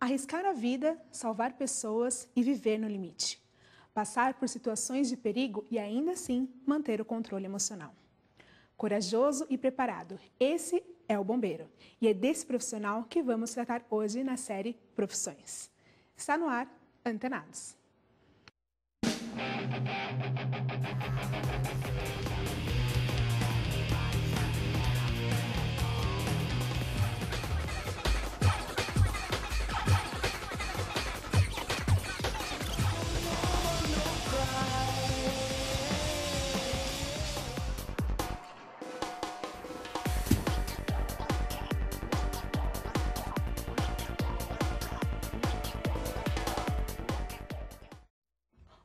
Arriscar a vida, salvar pessoas e viver no limite. Passar por situações de perigo e ainda assim manter o controle emocional. Corajoso e preparado, esse é o bombeiro. E é desse profissional que vamos tratar hoje na série Profissões. Está no ar, Antenados.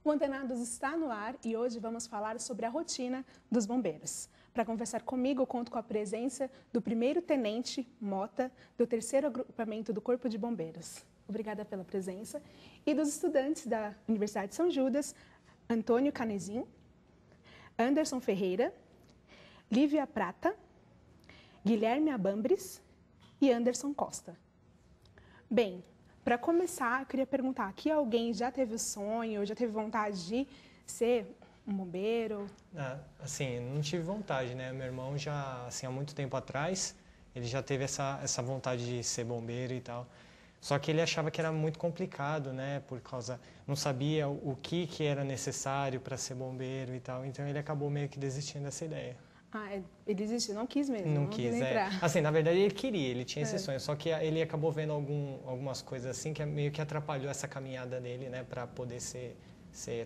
O Antenados está no ar e hoje vamos falar sobre a rotina dos bombeiros. Para conversar comigo, eu conto com a presença do 1º Tenente Mota, do 3º Agrupamento do Corpo de Bombeiros. Obrigada pela presença. E dos estudantes da Universidade de São Judas, Antônio Canezin, Anderson Ferreira, Lívia Prata, Guilherme Abambres e Anderson Costa. Bem, para começar, eu queria perguntar, aqui alguém já teve o sonho, já teve vontade de ser um bombeiro? Assim, não tive vontade, né? Meu irmão já, assim, há muito tempo atrás, ele já teve essa vontade de ser bombeiro e tal. Só que ele achava que era muito complicado, né? Por causa, não sabia o que era necessário para ser bombeiro e tal. Então ele acabou meio que desistindo dessa ideia. Ele desistiu, não quis mesmo, não quis entrar. Assim, na verdade ele queria, ele tinha esse sonho, só que ele acabou vendo algumas coisas assim que meio que atrapalhou essa caminhada dele, né, para poder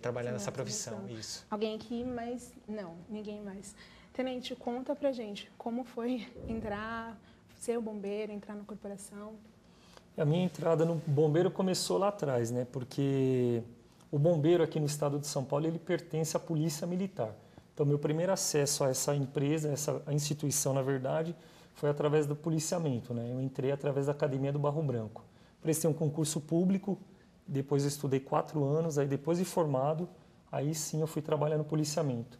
trabalhar nessa profissão. Isso. Alguém aqui, mas não, ninguém mais. Tenente, conta pra gente como foi entrar, ser o bombeiro, entrar na corporação. A minha entrada no bombeiro começou lá atrás, né, porque o bombeiro aqui no estado de São Paulo, ele pertence à Polícia Militar. Então, meu primeiro acesso a essa empresa, essa instituição, na verdade, foi através do policiamento, né? Eu entrei através da Academia do Barro Branco. Prestei um concurso público, depois eu estudei 4 anos, aí depois de formado, aí sim eu fui trabalhar no policiamento.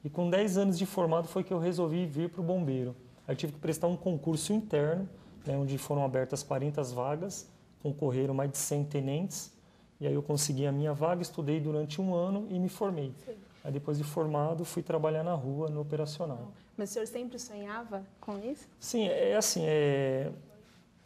E com 10 anos de formado foi que eu resolvi vir para o bombeiro. Aí eu tive que prestar um concurso interno, né, onde foram abertas 40 vagas, concorreram mais de 100 tenentes, e aí eu consegui a minha vaga, estudei durante 1 ano e me formei. Sim. Aí depois de formado, fui trabalhar na rua, no operacional. Mas o senhor sempre sonhava com isso? Sim,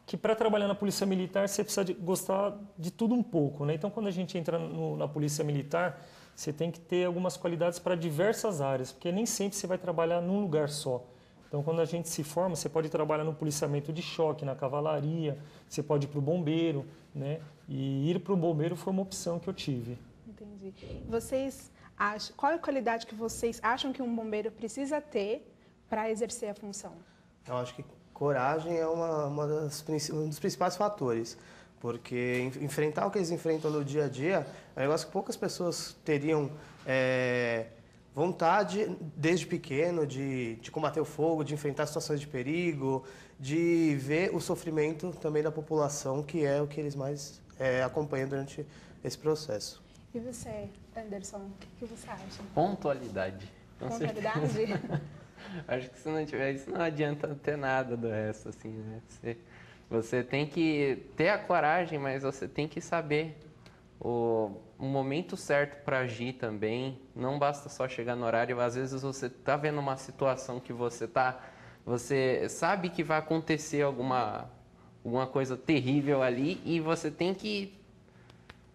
que para trabalhar na Polícia Militar você precisa gostar de tudo um pouco, né? Então quando a gente entra na Polícia Militar, você tem que ter algumas qualidades para diversas áreas, porque nem sempre você vai trabalhar num lugar só. Então quando a gente se forma, você pode trabalhar no policiamento de choque, na cavalaria, você pode ir para o bombeiro, né? E ir para o bombeiro foi uma opção que eu tive. Entendi. Qual é a qualidade que vocês acham que um bombeiro precisa ter para exercer a função? Eu acho que coragem é um dos principais fatores, porque enfrentar o que eles enfrentam no dia a dia é um negócio que poucas pessoas teriam vontade, desde pequeno, de combater o fogo, de enfrentar situações de perigo, de ver o sofrimento também da população, que é o que eles mais acompanham durante esse processo. E você, Anderson, o que você acha? Pontualidade. Pontualidade? Acho que se não tiver isso, não adianta ter nada do resto, assim, né? Você tem que ter a coragem, mas você tem que saber o momento certo para agir também. Não basta só chegar no horário. Às vezes você está vendo uma situação que você sabe que vai acontecer alguma coisa terrível ali e você tem que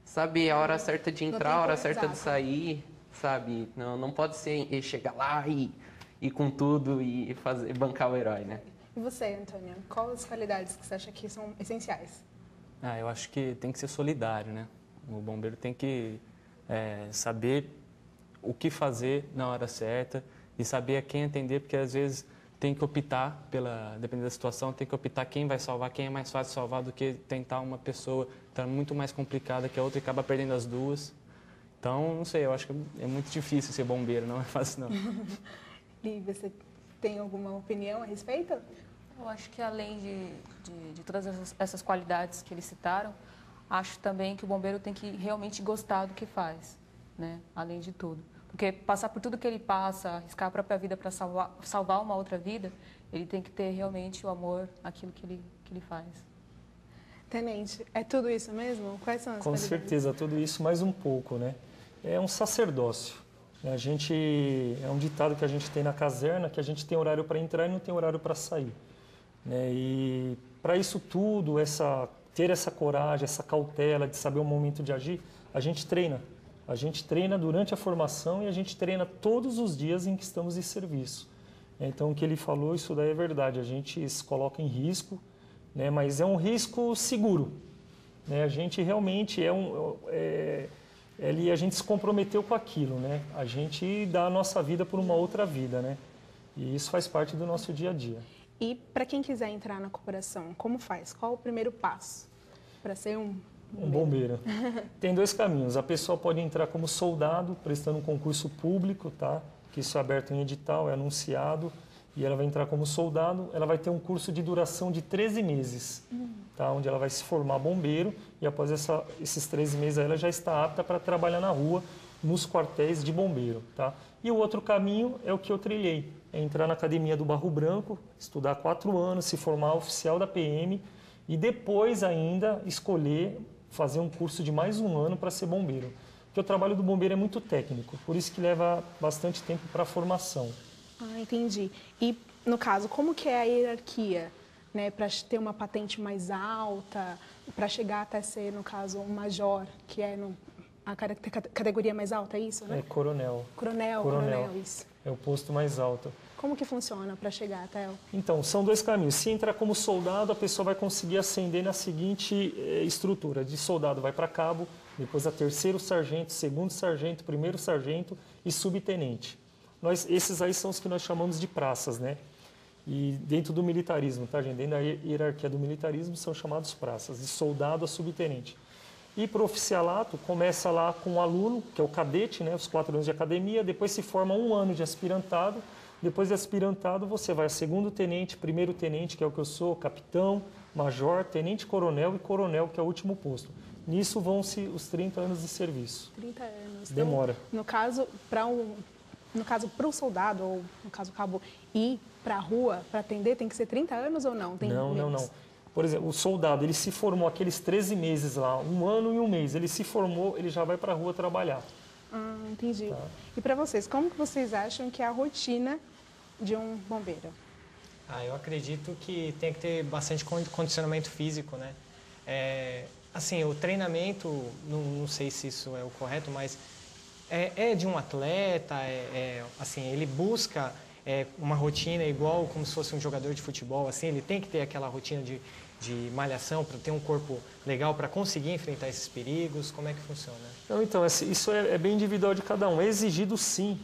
saber a hora certa de entrar, a hora certa de sair, sabe? Não pode ser chegar lá e com tudo e bancar o herói, né? E você, Antônio, quais as qualidades que você acha que são essenciais? Eu acho que tem que ser solidário, né? O bombeiro tem que saber o que fazer na hora certa e saber a quem atender, porque às vezes tem que optar, dependendo da situação, tem que optar quem vai salvar, quem é mais fácil salvar do que tentar uma pessoa que está muito mais complicada que a outra e acaba perdendo as duas. Então, não sei, eu acho que é muito difícil ser bombeiro, não é fácil não. E você tem alguma opinião a respeito? Eu acho que além de todas essas qualidades que eles citaram, acho também que o bombeiro tem que realmente gostar do que faz, né? Além de tudo. Porque passar por tudo que ele passa, arriscar a própria vida para salvar uma outra vida, ele tem que ter realmente o amor àquilo que ele faz. Tenente, é tudo isso mesmo? Quais são as Com qualidades? certeza, tudo isso mais um pouco, né? É um sacerdócio. É um ditado que a gente tem na caserna, que a gente tem horário para entrar e não tem horário para sair, né? E para isso tudo, ter essa coragem, essa cautela de saber o momento de agir, a gente treina. A gente treina durante a formação e a gente treina todos os dias em que estamos em serviço. Então, o que ele falou, isso daí é verdade. A gente se coloca em risco, né? Mas é um risco seguro, né? A gente realmente a gente se comprometeu com aquilo, né? A gente dá a nossa vida por uma outra vida, né? E isso faz parte do nosso dia a dia. E para quem quiser entrar na corporação, como faz? Qual o primeiro passo para ser um bombeiro? Tem 2 caminhos. A pessoa pode entrar como soldado, prestando um concurso público, tá? Que isso é aberto em edital, é anunciado, e ela vai entrar como soldado. Ela vai ter um curso de duração de 13 meses, tá? Onde ela vai se formar bombeiro, e após esses 13 meses ela já está apta para trabalhar na rua, nos quartéis de bombeiro, tá? E o outro caminho é o que eu trilhei, é entrar na Academia do Barro Branco, estudar 4 anos, se formar oficial da PM e depois ainda escolher fazer um curso de mais 1 ano para ser bombeiro. Porque o trabalho do bombeiro é muito técnico, por isso que leva bastante tempo para a formação. Ah, entendi. E, no caso, como que é a hierarquia, né, para ter uma patente mais alta, para chegar até ser, no caso, um major, que é a categoria mais alta, é isso, né? É coronel. Coronel, isso. É o posto mais alto. Como que funciona para chegar até o... Então, são 2 caminhos. Se entrar como soldado, a pessoa vai conseguir ascender na seguinte estrutura. De soldado vai para cabo, depois a 3º sargento, 2º sargento, 1º sargento e subtenente. Esses aí são os que nós chamamos de praças, né? E dentro do militarismo, tá, gente? Dentro da hierarquia do militarismo são chamados praças, de soldado a subtenente. E para o oficialato, começa lá com o aluno, que é o cadete, né? Os 4 anos de academia, depois se forma 1 ano de aspirantado. Depois de aspirantado, você vai a 2º tenente, 1º tenente, que é o que eu sou, capitão, major, tenente-coronel e coronel, que é o último posto. Nisso vão-se os 30 anos de serviço. 30 anos. Demora. Então, no caso, para o soldado, ou no caso, o cabo, ir para a rua para atender, tem que ser 30 anos ou não? Não. Por exemplo, o soldado, ele se formou aqueles 13 meses lá, 1 ano e 1 mês. Ele se formou, ele já vai para a rua trabalhar. Ah, entendi. Tá. E para vocês, como que vocês acham que é a rotina de um bombeiro? Eu acredito que tem que ter bastante condicionamento físico, né? Assim, o treinamento, não sei se isso é o correto, mas é de um atleta, assim, ele busca uma rotina igual como se fosse um jogador de futebol, assim, ele tem que ter aquela rotina de malhação para ter um corpo legal para conseguir enfrentar esses perigos. Como é que funciona? Então, isso é bem individual de cada um. É exigido, sim,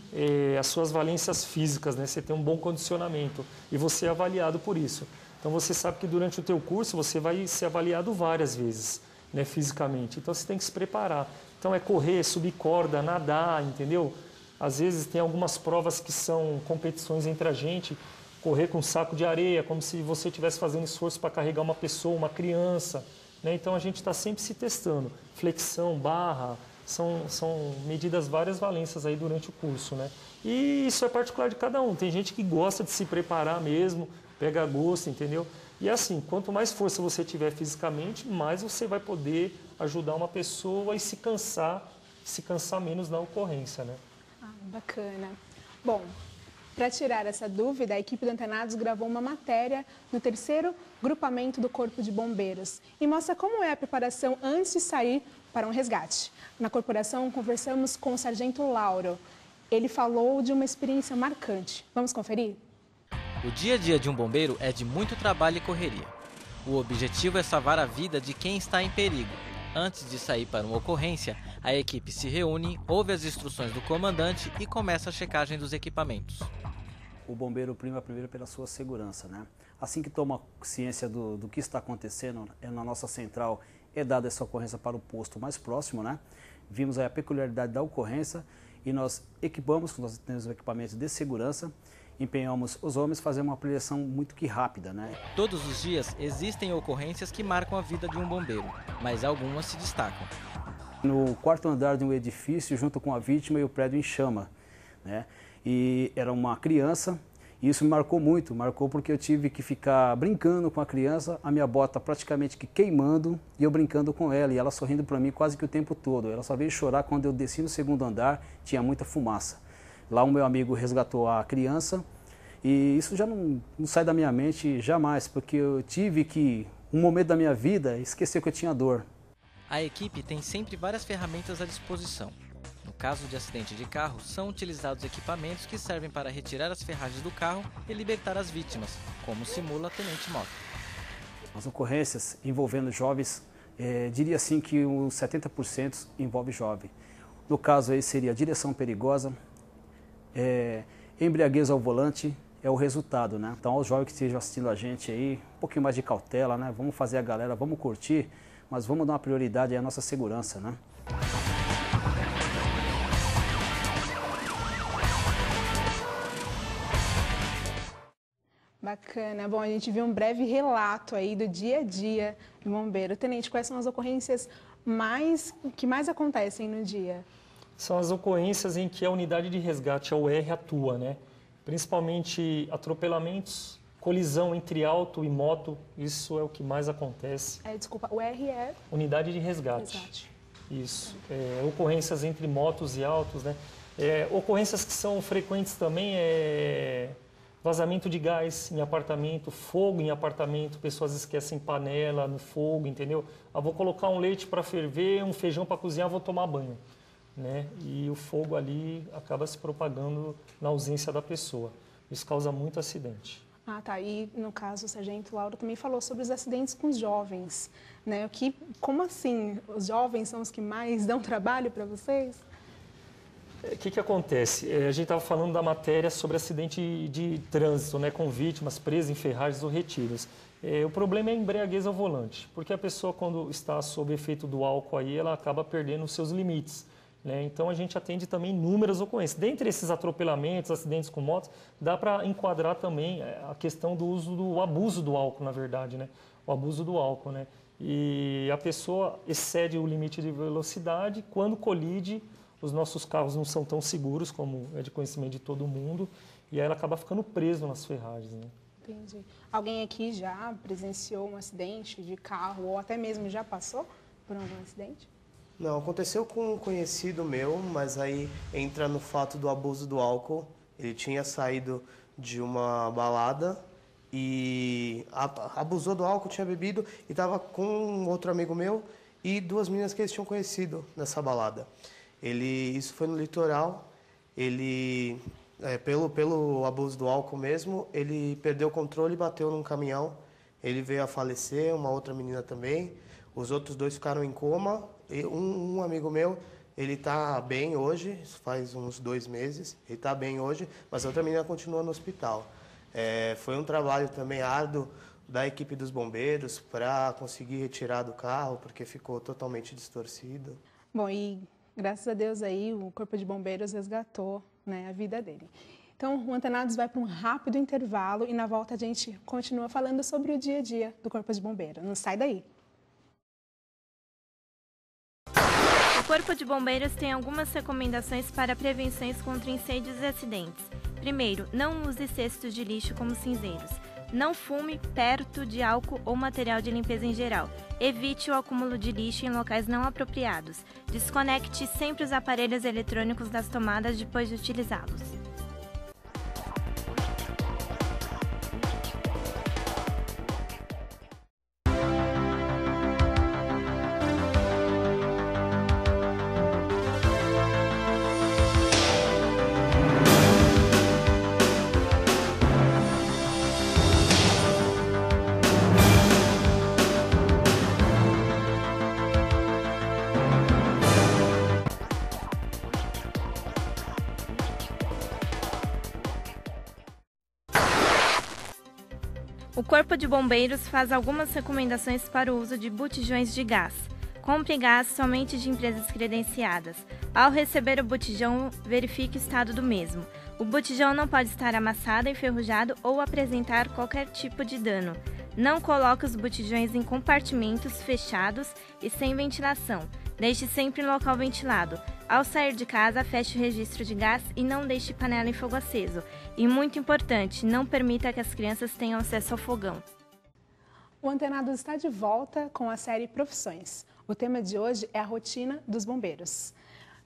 as suas valências físicas, né? Você tem um bom condicionamento e você é avaliado por isso. Então, você sabe que durante o teu curso você vai ser avaliado várias vezes, né, fisicamente. Então, você tem que se preparar. Então, é correr, subir corda, nadar, entendeu? Às vezes tem algumas provas que são competições entre a gente, correr com um saco de areia, como se você estivesse fazendo esforço para carregar uma pessoa, uma criança, né? Então a gente está sempre se testando. Flexão, barra, são medidas várias valências aí durante o curso, né? E isso é particular de cada um. Tem gente que gosta de se preparar mesmo, pega gosto, entendeu? E assim, quanto mais força você tiver fisicamente, mais você vai poder ajudar uma pessoa e se cansar menos na ocorrência, né? Bacana. Bom, para tirar essa dúvida, a equipe do Antenados gravou uma matéria no 3º grupamento do Corpo de Bombeiros e mostra como é a preparação antes de sair para um resgate. Na corporação, conversamos com o Sargento Lauro. Ele falou de uma experiência marcante. Vamos conferir? O dia a dia de um bombeiro é de muito trabalho e correria. O objetivo é salvar a vida de quem está em perigo. Antes de sair para uma ocorrência, a equipe se reúne, ouve as instruções do comandante e começa a checagem dos equipamentos. O bombeiro prima primeiro pela sua segurança, né? Assim que toma ciência do que está acontecendo, na nossa central é dada essa ocorrência para o posto mais próximo, né? Vimos aí a peculiaridade da ocorrência e nós equipamos, nós temos equipamentos de segurança, empenhamos os homens, fazemos uma projeção muito que rápida, né? Todos os dias existem ocorrências que marcam a vida de um bombeiro, mas algumas se destacam. No 4º andar de um edifício, junto com a vítima e o prédio em chama, né? E era uma criança E isso me marcou porque eu tive que ficar brincando com a criança, a minha bota praticamente que queimando e eu brincando com ela e ela sorrindo para mim quase que o tempo todo. Ela só veio chorar quando eu desci no segundo andar, tinha muita fumaça. Lá o meu amigo resgatou a criança e isso já não sai da minha mente jamais, porque eu tive que, um momento da minha vida, esquecer que eu tinha dor. A equipe tem sempre várias ferramentas à disposição. No caso de acidente de carro, são utilizados equipamentos que servem para retirar as ferragens do carro e libertar as vítimas, como simula Tenente Mota. As ocorrências envolvendo jovens, diria assim que uns 70% envolve jovem. No caso aí seria direção perigosa, embriaguez ao volante é o resultado, né? Então aos jovens que estejam assistindo a gente aí, um pouquinho mais de cautela, né? Vamos fazer a galera, vamos curtir, mas vamos dar uma prioridade à nossa segurança, né? Bacana. Bom, a gente viu um breve relato aí do dia a dia do bombeiro. Tenente, quais são as ocorrências que mais acontecem no dia? São as ocorrências em que a unidade de resgate, a UR, atua, né? Principalmente atropelamentos, colisão entre auto e moto, isso é o que mais acontece. Desculpa, o R é? Unidade de resgate. Exato. Isso. Ocorrências entre motos e autos, né? Ocorrências que são frequentes também vazamento de gás em apartamento, fogo em apartamento, pessoas esquecem panela no fogo, entendeu? Vou colocar um leite para ferver, um feijão para cozinhar, vou tomar banho, né? E o fogo ali acaba se propagando na ausência da pessoa. Isso causa muito acidente. Ah, tá. E no caso, o Sargento Lauro também falou sobre os acidentes com os jovens, né? Como assim? Os jovens são os que mais dão trabalho para vocês? O que acontece? A gente estava falando da matéria sobre acidente de trânsito, né, com vítimas presas em ferragens ou retiros. O problema é a embriaguez ao volante, porque a pessoa, quando está sob efeito do álcool, aí, ela acaba perdendo os seus limites, né? Então, a gente atende também inúmeras ocorrências. Dentre esses atropelamentos, acidentes com motos, dá para enquadrar também a questão do abuso do álcool, na verdade, né? O abuso do álcool, né? E a pessoa excede o limite de velocidade, quando colide, os nossos carros não são tão seguros, como é de conhecimento de todo mundo, e aí ela acaba ficando preso nas ferragens, né? Entendi. Alguém aqui já presenciou um acidente de carro, ou até mesmo já passou por algum acidente? Não, aconteceu com um conhecido meu, mas aí entra no fato do abuso do álcool. Ele tinha saído de uma balada e abusou do álcool, tinha bebido, e estava com um outro amigo meu e duas meninas que eles tinham conhecido nessa balada. Isso foi no litoral, pelo abuso do álcool mesmo, ele perdeu o controle e bateu num caminhão. Ele veio a falecer, uma outra menina também. Os outros dois ficaram em coma. Um amigo meu, ele está bem hoje, isso faz uns 2 meses, ele está bem hoje, mas a outra menina continua no hospital. Foi um trabalho também árduo da equipe dos bombeiros para conseguir retirar do carro, porque ficou totalmente distorcido. Bom, e graças a Deus aí o Corpo de Bombeiros resgatou, né, a vida dele. Então, o Antenados vai para um rápido intervalo e na volta a gente continua falando sobre o dia a dia do Corpo de Bombeiro. Não sai daí. O Corpo de Bombeiros tem algumas recomendações para prevenções contra incêndios e acidentes. Primeiro, não use cestos de lixo como cinzeiros. Não fume perto de álcool ou material de limpeza em geral. Evite o acúmulo de lixo em locais não apropriados. Desconecte sempre os aparelhos eletrônicos das tomadas depois de utilizá-los. O Corpo de Bombeiros faz algumas recomendações para o uso de botijões de gás. Compre gás somente de empresas credenciadas. Ao receber o botijão, verifique o estado do mesmo. O botijão não pode estar amassado, enferrujado ou apresentar qualquer tipo de dano. Não coloque os botijões em compartimentos fechados e sem ventilação. Deixe sempre em local ventilado. Ao sair de casa, feche o registro de gás e não deixe panela em fogo aceso. E muito importante, não permita que as crianças tenham acesso ao fogão. O Antenados está de volta com a série Profissões. O tema de hoje é a rotina dos bombeiros.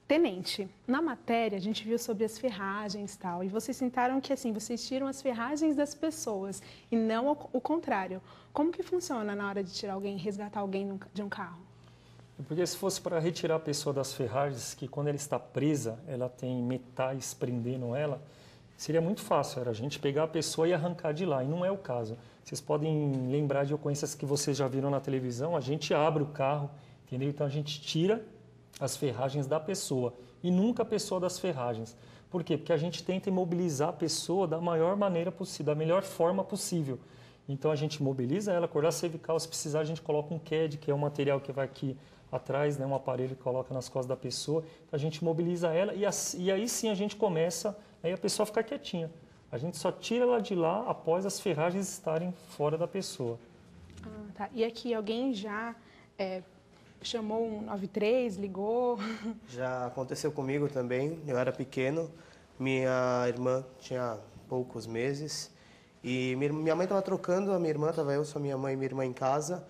Tenente, na matéria a gente viu sobre as ferragens e tal, e vocês sentaram que assim, vocês tiram as ferragens das pessoas e não o contrário. Como que funciona na hora de tirar alguém, resgatar alguém de um carro? Porque se fosse para retirar a pessoa das ferragens, que quando ela está presa, ela tem metais prendendo ela, seria muito fácil, era a gente pegar a pessoa e arrancar de lá, e não é o caso. Vocês podem lembrar de ocorrências que vocês já viram na televisão, a gente abre o carro, entendeu? Então a gente tira as ferragens da pessoa e nunca a pessoa das ferragens. Por quê? Porque a gente tenta imobilizar a pessoa da maior maneira possível, da melhor forma possível. Então a gente imobiliza ela, acordar cervical, se precisar a gente coloca um CAD, que é um material que vai aqui atrás, né, um aparelho que coloca nas costas da pessoa, a gente imobiliza ela e aí sim a gente começa, aí a pessoa fica quietinha. A gente só tira ela de lá após as ferragens estarem fora da pessoa. Ah, tá. E aqui alguém já chamou um 93, ligou? Já aconteceu comigo também, eu era pequeno, minha irmã tinha poucos meses e minha mãe estava trocando, a minha irmã, estava eu, só minha mãe e minha irmã em casa.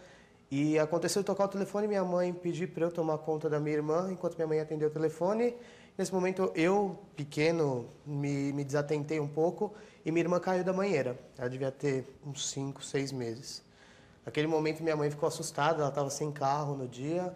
E aconteceu de tocar o telefone e minha mãe pedir para eu tomar conta da minha irmã, enquanto minha mãe atendeu o telefone. Nesse momento, eu, pequeno, me desatentei um pouco e minha irmã caiu da banheira. Ela devia ter uns 5, 6 meses. Naquele momento, minha mãe ficou assustada, ela estava sem carro no dia.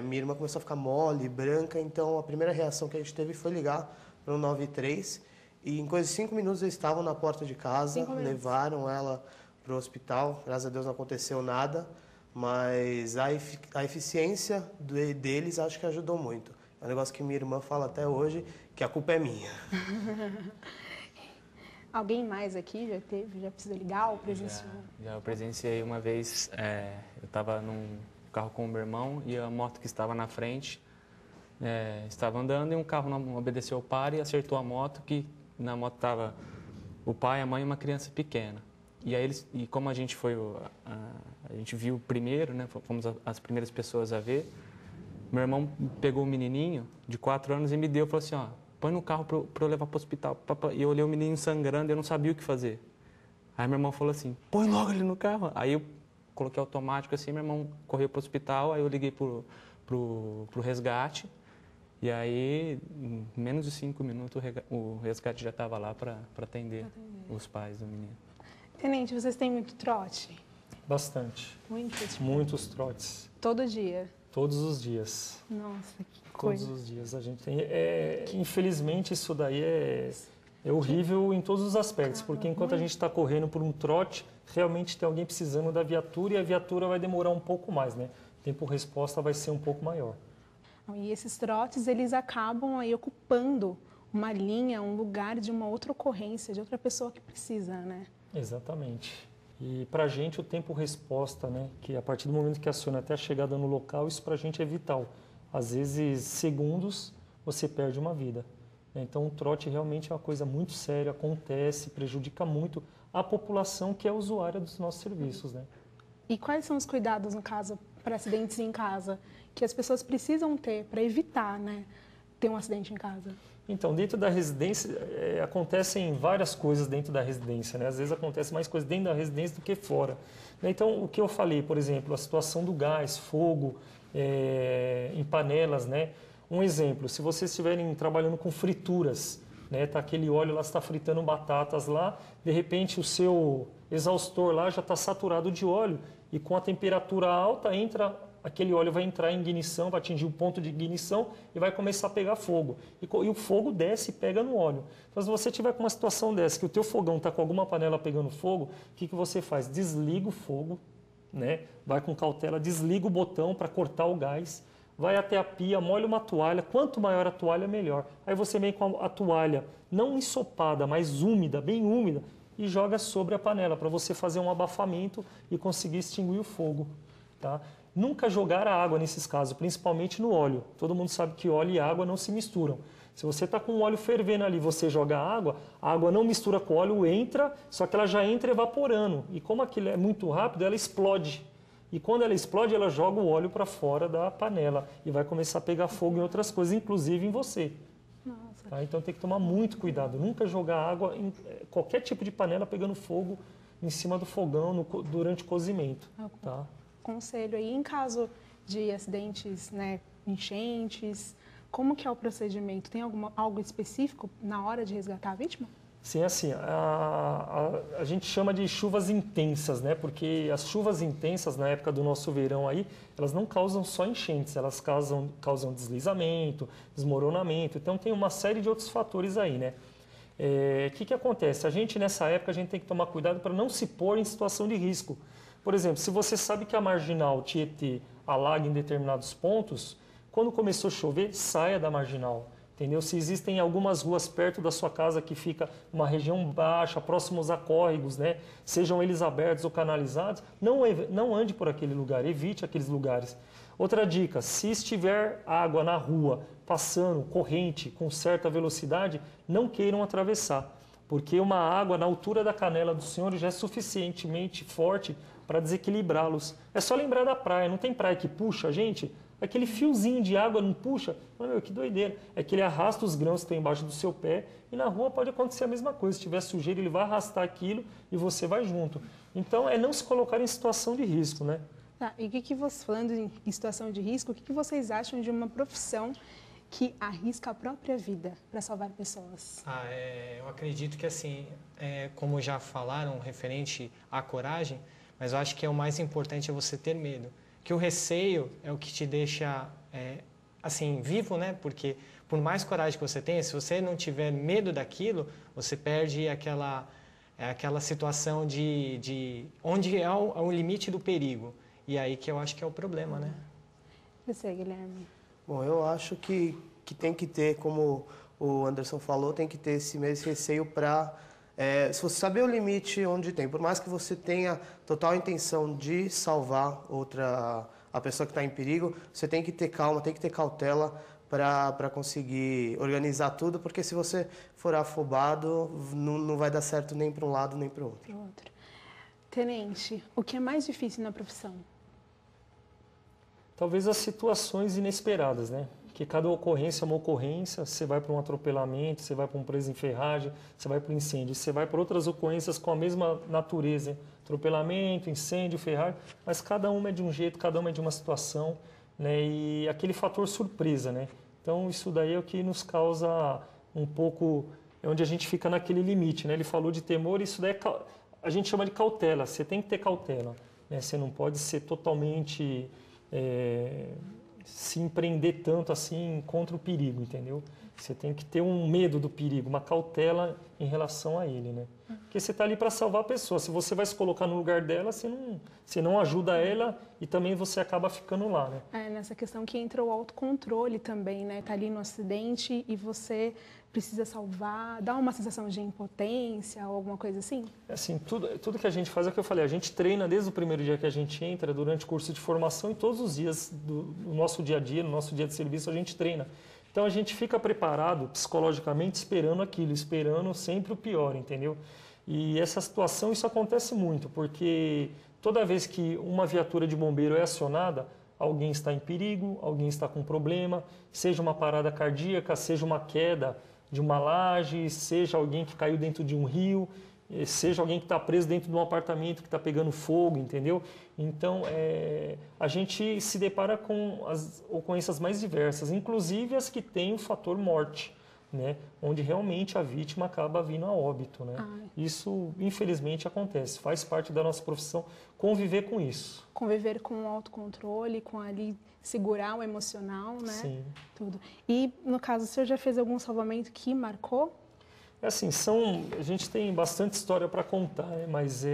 Minha irmã começou a ficar mole, branca, então a primeira reação que a gente teve foi ligar para o 93. E em coisa de 5 minutos, eles estavam na porta de casa, levaram ela para o hospital, graças a Deus não aconteceu nada, mas a eficiência deles acho que ajudou muito. É um negócio que minha irmã fala até hoje, que a culpa é minha. Alguém mais aqui já precisa ligar ou presenciou? Já eu presenciei uma vez, eu estava num carro com o meu irmão e a moto que estava na frente estava andando e um carro não obedeceu ao par e acertou a moto, que na moto estava o pai, a mãe e uma criança pequena. E aí como a gente a gente viu primeiro, né, fomos as primeiras pessoas a ver, meu irmão pegou o menininho de 4 anos e me deu, falou assim, ó, põe no carro para eu levar para o hospital. E eu olhei o menino sangrando e eu não sabia o que fazer. Aí meu irmão falou assim, põe logo ele no carro. Aí eu coloquei automático assim, meu irmão correu para o hospital, aí eu liguei pro resgate. E aí, em menos de 5 minutos, o resgate já estava lá para atender os pais do menino. Tenente, vocês têm muito trote? Bastante. Muitos trotes. Todo dia? Todos os dias. Nossa, que coisa. Todos os dias a gente tem. Infelizmente, isso daí é horrível em todos os aspectos, porque enquanto a gente está correndo por um trote, realmente tem alguém precisando da viatura e a viatura vai demorar um pouco mais, né? O tempo-resposta vai ser um pouco maior. E esses trotes, eles acabam aí ocupando uma linha, um lugar de uma outra ocorrência, de outra pessoa que precisa, né? Exatamente. E para a gente o tempo-resposta, né, que a partir do momento que aciona até a chegada no local, isso para a gente é vital. Às vezes, segundos, você perde uma vida. Então, o trote realmente é uma coisa muito séria, acontece, prejudica muito a população que é usuária dos nossos serviços, né? E quais são os cuidados, no caso, para acidentes em casa, que as pessoas precisam ter para evitar, né, ter um acidente em casa? Então, dentro da residência, acontecem várias coisas dentro da residência, né? Às vezes acontece mais coisas dentro da residência do que fora. Então, o que eu falei, por exemplo, a situação do gás, fogo, em panelas, né? Um exemplo, se vocês estiverem trabalhando com frituras, né? Tá aquele óleo lá, está fritando batatas lá, de repente o seu exaustor lá já está saturado de óleo e com a temperatura alta aquele óleo vai entrar em ignição, vai atingir o ponto de ignição e vai começar a pegar fogo. E o fogo desce e pega no óleo. Então, se você tiver com uma situação dessa, que o teu fogão está com alguma panela pegando fogo, o que você faz? Desliga o fogo, né? Vai com cautela, desliga o botão para cortar o gás, vai até a pia, molha uma toalha, quanto maior a toalha, melhor. Aí você vem com a toalha não ensopada, mas úmida, bem úmida, e joga sobre a panela para você fazer um abafamento e conseguir extinguir o fogo, tá? Nunca jogar a água nesses casos, principalmente no óleo. Todo mundo sabe que óleo e água não se misturam. Se você está com o óleo fervendo ali, você joga a água não mistura com o óleo, entra, só que ela já entra evaporando. E como aquilo é muito rápido, ela explode. e quando ela explode, ela joga o óleo para fora da panela e vai começar a pegar fogo em outras coisas, inclusive em você. Nossa. Tá? Então tem que tomar muito cuidado, nunca jogar água em qualquer tipo de panela pegando fogo em cima do fogão durante o cozimento. Tá? Conselho aí, em caso de acidentes, né, enchentes, como que é o procedimento? Tem algo específico na hora de resgatar a vítima? Sim, assim, a gente chama de chuvas intensas, né? Porque as chuvas intensas, na época do nosso verão aí, elas não causam só enchentes, elas causam deslizamento, desmoronamento, então tem uma série de outros fatores aí, né? O que acontece? A gente, nessa época, a gente tem que tomar cuidado para não se pôr em situação de risco. Por exemplo, se você sabe que a marginal Tietê alaga em determinados pontos, quando começou a chover, saia da marginal. Entendeu? Se existem algumas ruas perto da sua casa que fica uma região baixa, próximos a córregos, né? Sejam eles abertos ou canalizados, não ande por aquele lugar, evite aqueles lugares. Outra dica, se estiver água na rua, passando, corrente, com certa velocidade, não queiram atravessar, porque uma água na altura da canela do senhor já é suficientemente forte para desequilibrá-los. É só lembrar da praia, não tem praia que puxa, gente? Aquele fiozinho de água não puxa, meu, que doideira. É que ele arrasta os grãos que estão embaixo do seu pé e na rua pode acontecer a mesma coisa. Se tiver sujeira, ele vai arrastar aquilo e você vai junto. Então, é não se colocar em situação de risco, né? Tá, e falando em situação de risco, o que vocês acham de uma profissão que arrisca a própria vida para salvar pessoas? Eu acredito que, assim, como já falaram, referente à coragem, mas eu acho que o mais importante é você ter medo. Que o receio é o que te deixa, assim, vivo, né? Porque por mais coragem que você tenha, se você não tiver medo daquilo, você perde aquela situação de onde é o limite do perigo. E aí que eu acho que é o problema, né? Você, Guilherme? Bom, eu acho que tem que ter, como o Anderson falou, tem que ter esse receio para... se você saber o limite onde tem, por mais que você tenha total intenção de salvar a pessoa que está em perigo, você tem que ter calma, tem que ter cautela para conseguir organizar tudo, porque se você for afobado, não vai dar certo nem para um lado nem para o outro. Tenente, o que é mais difícil na profissão? Talvez as situações inesperadas, né? Que cada ocorrência é uma ocorrência, você vai para um atropelamento, você vai para um preso em ferragem, você vai para um incêndio, você vai para outras ocorrências com a mesma natureza, hein? Atropelamento, incêndio, ferragem, mas cada uma é de um jeito, cada uma é de uma situação, né? E aquele fator surpresa, né? Então isso daí é o que nos causa um pouco, é onde a gente fica naquele limite, né? Ele falou de temor, isso daí a gente chama de cautela, você tem que ter cautela, né? Você não pode ser totalmente... se empreender tanto assim contra o perigo, entendeu? Você tem que ter um medo do perigo, uma cautela em relação a ele, né? Porque você está ali para salvar a pessoa. Se você vai se colocar no lugar dela, você não ajuda ela e também você acaba ficando lá, né? Nessa questão que entra o autocontrole também, né? Tá ali no acidente e você precisa salvar, dá uma sensação de impotência ou alguma coisa assim? Assim, tudo que a gente faz é o que eu falei, a gente treina desde o primeiro dia que a gente entra, durante o curso de formação e todos os dias do nosso dia a dia, no nosso dia de serviço, a gente treina. Então a gente fica preparado psicologicamente esperando aquilo, esperando sempre o pior, entendeu? E essa situação, isso acontece muito, porque toda vez que uma viatura de bombeiro é acionada, alguém está em perigo, alguém está com problema, seja uma parada cardíaca, seja uma queda de uma laje, seja alguém que caiu dentro de um rio, seja alguém que está preso dentro de um apartamento que está pegando fogo, entendeu? Então, a gente se depara com as ocorrências mais diversas, inclusive as que têm o fator morte, né? Onde realmente a vítima acaba vindo a óbito, né? Isso, infelizmente, acontece, faz parte da nossa profissão conviver com isso. Conviver com o autocontrole, com ali segurar o emocional, né? Sim. Tudo. E, no caso, o senhor já fez algum salvamento que marcou? Assim, a gente tem bastante história para contar, né? Mas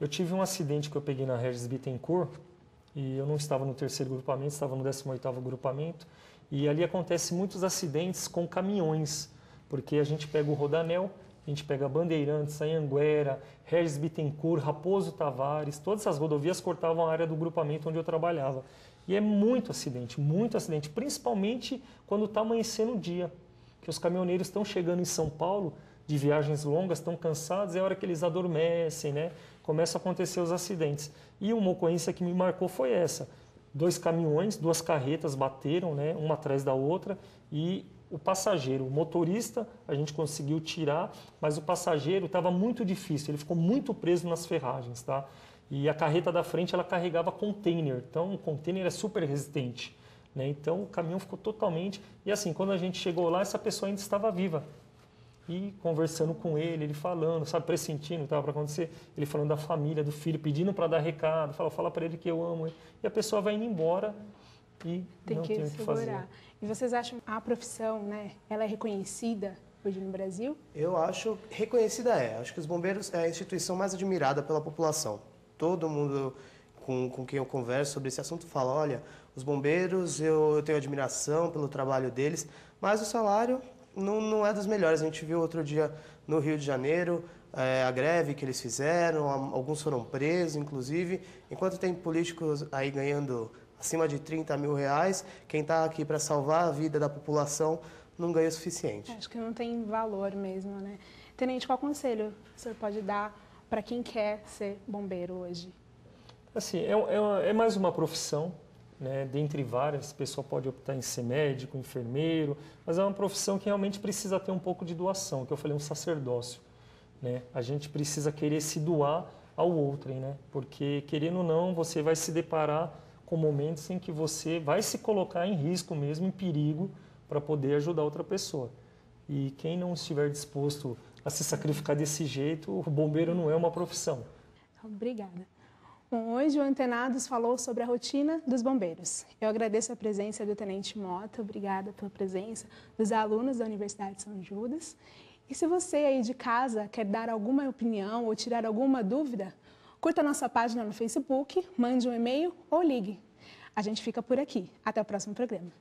eu tive um acidente que eu peguei na Regis Bittencourt e eu não estava no 3º grupamento, estava no 18º grupamento. E ali acontece muitos acidentes com caminhões, porque a gente pega o Rodanel, a gente pega Bandeirantes, Anhanguera, Regis Bittencourt, Raposo Tavares, todas essas rodovias cortavam a área do grupamento onde eu trabalhava. E é muito acidente, principalmente quando está amanhecendo o dia, que os caminhoneiros estão chegando em São Paulo de viagens longas, estão cansados, é a hora que eles adormecem, né? Começam a acontecer os acidentes. E uma ocorrência que me marcou foi essa. 2 caminhões, 2 carretas bateram, né? Uma atrás da outra, e o passageiro, o motorista, a gente conseguiu tirar, mas o passageiro estava muito difícil, ele ficou muito preso nas ferragens, tá? E a carreta da frente, ela carregava container, então o container é super resistente, né? Então o caminhão ficou totalmente... E assim, quando a gente chegou lá, essa pessoa ainda estava viva. E conversando com ele falando, sabe, pressentindo o que estava para acontecer, ele falando da família, do filho, pedindo para dar recado, fala para ele que eu amo ele. E a pessoa vai indo embora e não tem o que fazer. E vocês acham a profissão, né, ela é reconhecida hoje no Brasil? Eu acho reconhecida Acho que os bombeiros é a instituição mais admirada pela população. Todo mundo com quem eu converso sobre esse assunto fala, olha, os bombeiros, eu tenho admiração pelo trabalho deles, mas o salário não é dos melhores. A gente viu outro dia no Rio de Janeiro a greve que eles fizeram, alguns foram presos, inclusive. Enquanto tem políticos aí ganhando acima de 30 mil reais, quem está aqui para salvar a vida da população não ganha o suficiente. Acho que não tem valor mesmo, né? Tenente, qual conselho o senhor pode dar para quem quer ser bombeiro hoje? Assim, é mais uma profissão, né? Dentre várias, a pessoa pode optar em ser médico, enfermeiro, mas é uma profissão que realmente precisa ter um pouco de doação, que eu falei, um sacerdócio, né? A gente precisa querer se doar ao outrem, né? Porque, querendo ou não, você vai se deparar com momentos em que você vai se colocar em risco mesmo, em perigo, para poder ajudar outra pessoa. E quem não estiver disposto a se sacrificar desse jeito, o bombeiro não é uma profissão. Obrigada. Bom, hoje o Antenados falou sobre a rotina dos bombeiros. Eu agradeço a presença do Tenente Mota, obrigada pela presença dos alunos da Universidade de São Judas. E se você aí de casa quer dar alguma opinião ou tirar alguma dúvida, curta a nossa página no Facebook, mande um e-mail ou ligue. A gente fica por aqui. Até o próximo programa.